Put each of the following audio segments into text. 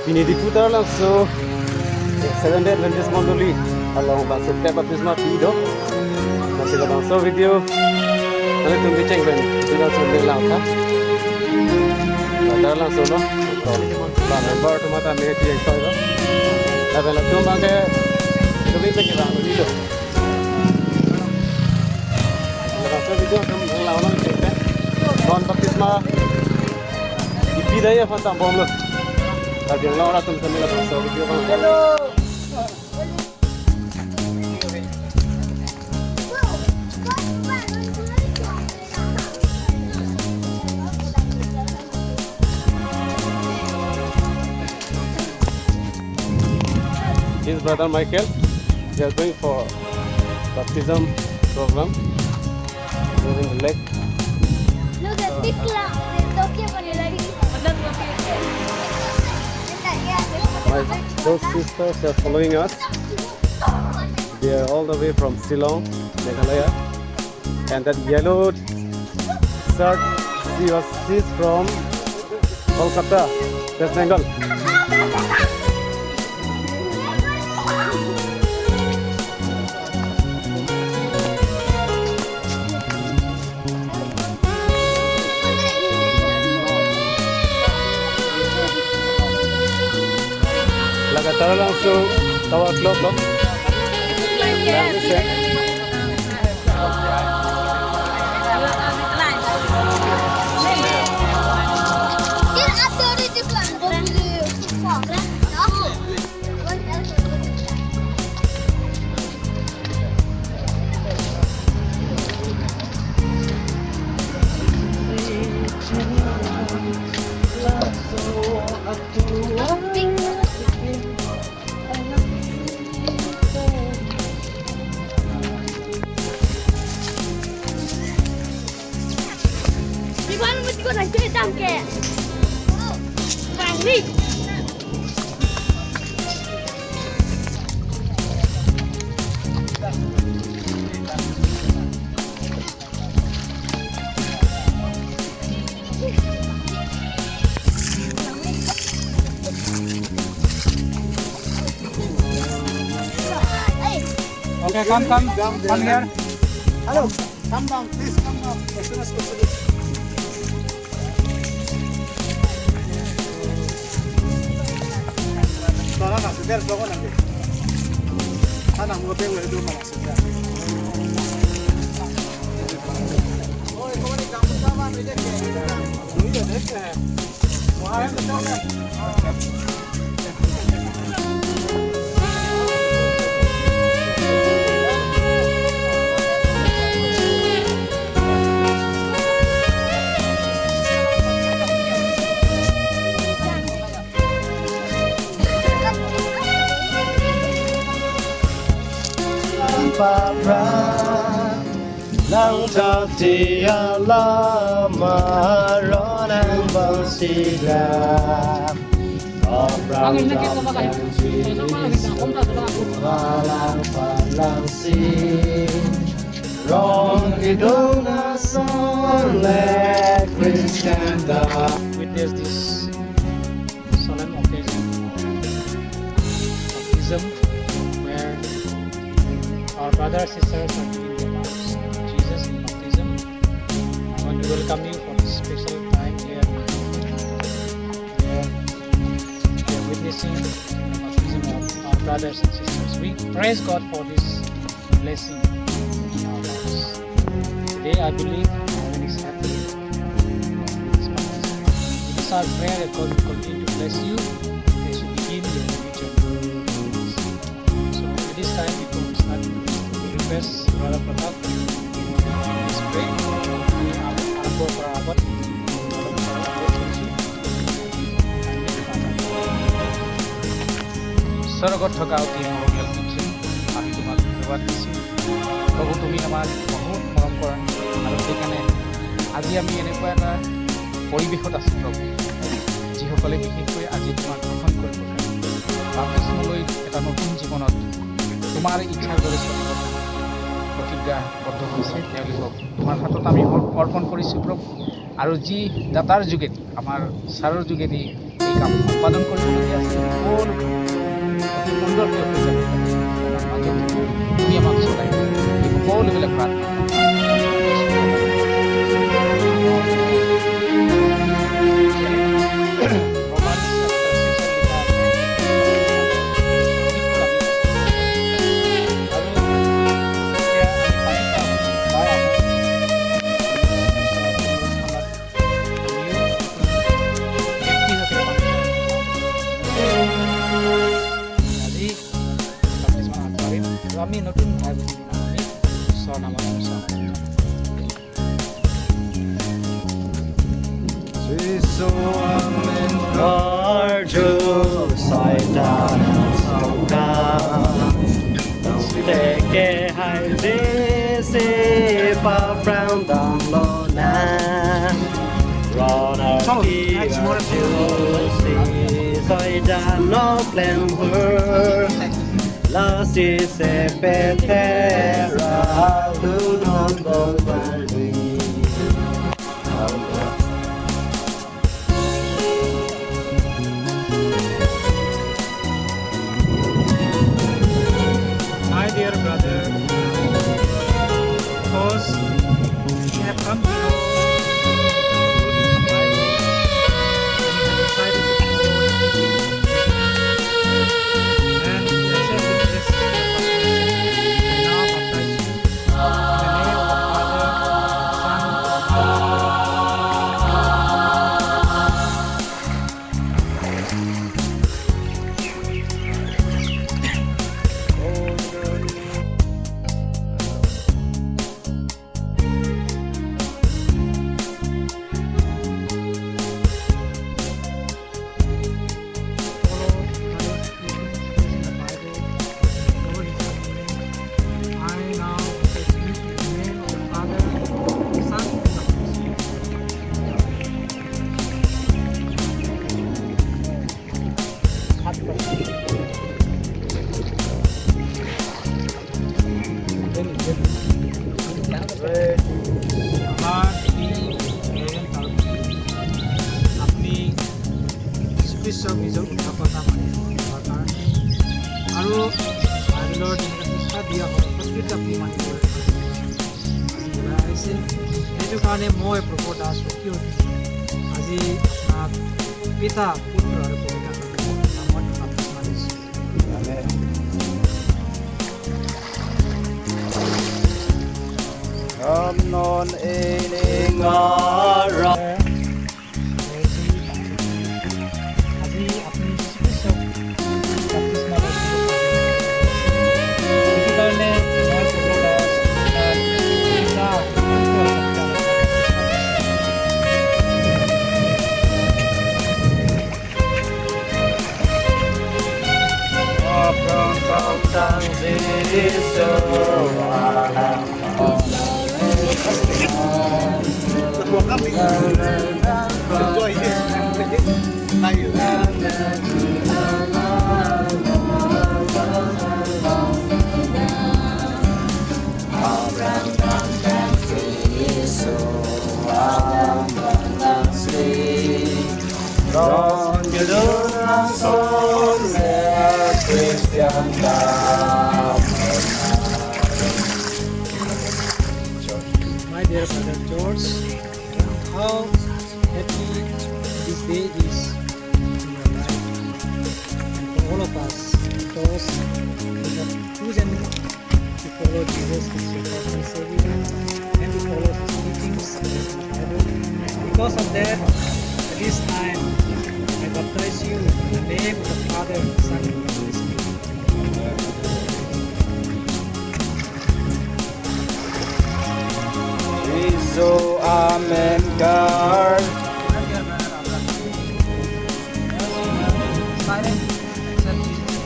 Pinediputar langsung 7 Adventist Mondoli along masuk ke baptisma Pido masih langsung video nanti tunggu ceng ben itu langsung bilang kan ada langsung no lah member tu mata mereka yang tahu no tapi lah tu macam itu bisa kita video langsung video tu lawan ceng ben non baptisma Pido ya fanta bom lo अब yang lawan tu sambil langsung video kan hello. His brother Michael, they are going for baptism program during the lake. Look at this cloud. There's Tokyo for the lady. Those sisters are following us. They are all the way from Shillong, Meghalaya. And that yellow shirt, she's from Kolkata, West Bengal. लगातार langsung tawa klop loh. Okay, come here. Hello, come down, please come down as soon as possible. No, sudah bawa nanti. Anak mau pengen hidup mana sudah. Oh, kau ni kamu sama beda ke? Ini dah ke? Wah, yang betul kan? Lang cho ti la ma ron ang bang sila Ang walang palangsin Ron gidong na son le Christian da Witness this solemn occasion baptism where our brothers and sisters are giving their lives to Jesus in baptism. I want to welcome you for this special time here. We are witnessing the baptism of our brothers and sisters. We praise God for this blessing in our lives. Today I believe heaven is happy with this baptism. It is our prayer that God will continue to bless you as you begin your new journey. So at this time before we start, we request Brother Pratap please pray. Aku perawat স্বৰ্গত থকা অতি মৰমীয়াল পিতৃ আমি তোমাক ধন্যবাদ দিছোঁ প্ৰভু তুমি আমাক বহুত মৰম কৰা আৰু সেইকাৰণে আজি আমি এনেকুৱা এটা পৰিৱেশত আছোঁ প্ৰভু যিসকলে বিশেষকৈ আজি তোমাক গ্ৰহণ কৰিব পাৰে বাপতিস্মলৈ এটা নতুন জীৱনত তোমাৰ ইচ্ছাৰ দৰে চলিব প্ৰতিজ্ঞাবদ্ধ হৈছে তেওঁলোকক তোমাৰ হাতত আমি অৰ্পণ কৰিছোঁ প্ৰভু আৰু যি দাতাৰ যোগেদি আমাৰ ছাৰৰ যোগেদি এই কাম সম্পাদন কৰিবলগীয়া আছে সকলো অতি সুন্দৰকৈ অভিযান মাজত তুমি আমাক চলাই এই সকলোবিলাক প্ৰাৰ্থনা আমি নতুন ভাই ভনী আমি ঈশ্বৰৰ নামত Arju Saitan Sauka Teke hai de se pa brown down low na Rona ki arju si Saitan no blem her La si se petera Who not go where we My dear brother, because we have come to know the Bible, we have decided to and we accepted this baptism. I now baptize you in the name of the Father, Son, and Holy Spirit. আপনি বিশ্বৰ বীজৰ উদ্ধাপতা মানে দৰকাৰ আৰু বাইবেলৰ যেনেকৈ শিক্ষা দিয়া হয় প্ৰত্যেকটো আপুনি মানিব আজি ওলাই আহিছে সেইটো কাৰণে মই প্ৰভু দাস সুখী হৈছোঁ আজি আপোনাক পিতা পুত্ৰ আৰু পবিত্ৰ নামত বাপ্তিস্ম দিছোঁ non ening ara আজি আপুনি যিশু খ্ৰীষ্টক বাপ্তিস্ম লৈছে সেইটো কাৰণে মই প্ৰভু দাস পিতা পুত্ৰ from sang so Enjoy it. Thank you. Ron Gedurang Son Christian My dear brother George, how happy this day is in your life and for all of us, because we have chosen to follow Jesus as your Lord and Savior and to follow His teachings as in the Bible. Because of that, at this time, I baptize you in the name of the Father, Son, and Holy Spirit. So Amen God Silent, accept Jesus.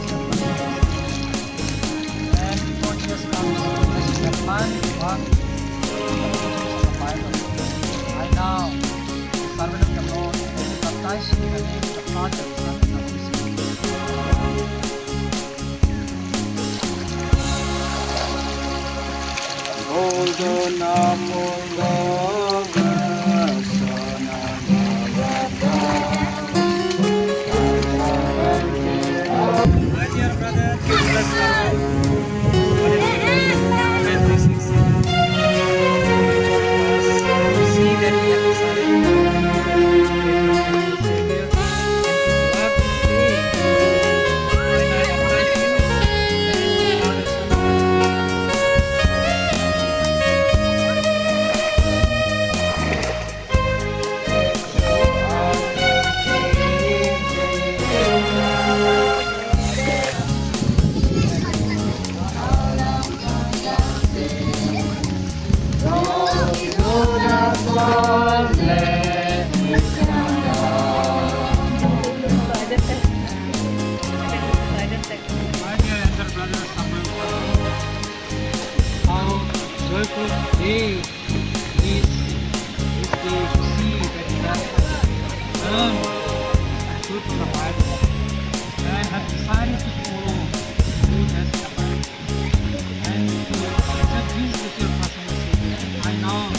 And before Jesus comes, this is the plan, one, of the Bible. I now, servant of the Lord, baptize you in the name of the Father, Son, and Holy Spirit. from the Bible and have decided to follow who has the Bible and to accept Jesus as your personal Savior. I now,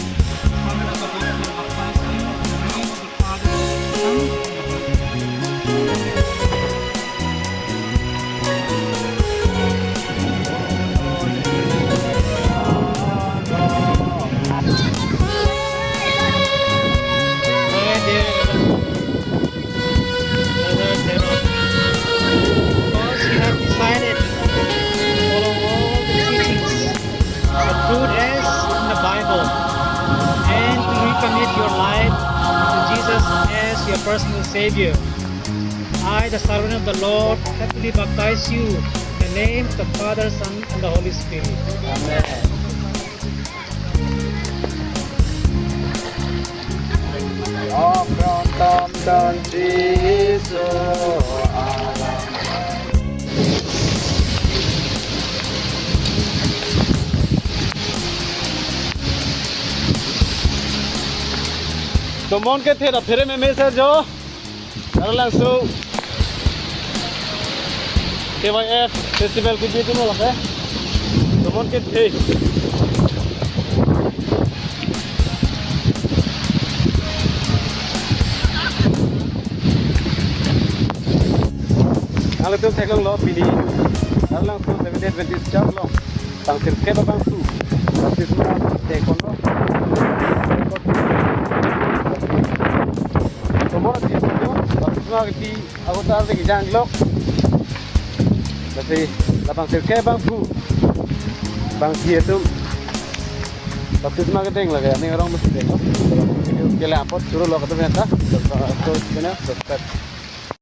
Father of the Gospel, baptize you in the name of the Father, the Son, and the Holy Spirit. Your personal Savior. I, the servant of the Lord, happily baptize you in the name of the Father, Son, and the Holy Spirit. Amen. Tom Jesus. Tumon ke the phire me message jo arlang su KYF festival ku bitu no lake tumon ke the ale tu selang lo pini arlang su 720 chap lo tang sir ke bang su baptisma te kon lo Tomorrow is baptisma di agotar de kijang lo. Basi lapang sirke bang fu. Bang sietu. Baptisma ke deng lagi ani orang mesti deng. Kalau kele apot suruh lo kata benda. Terus kena subscribe.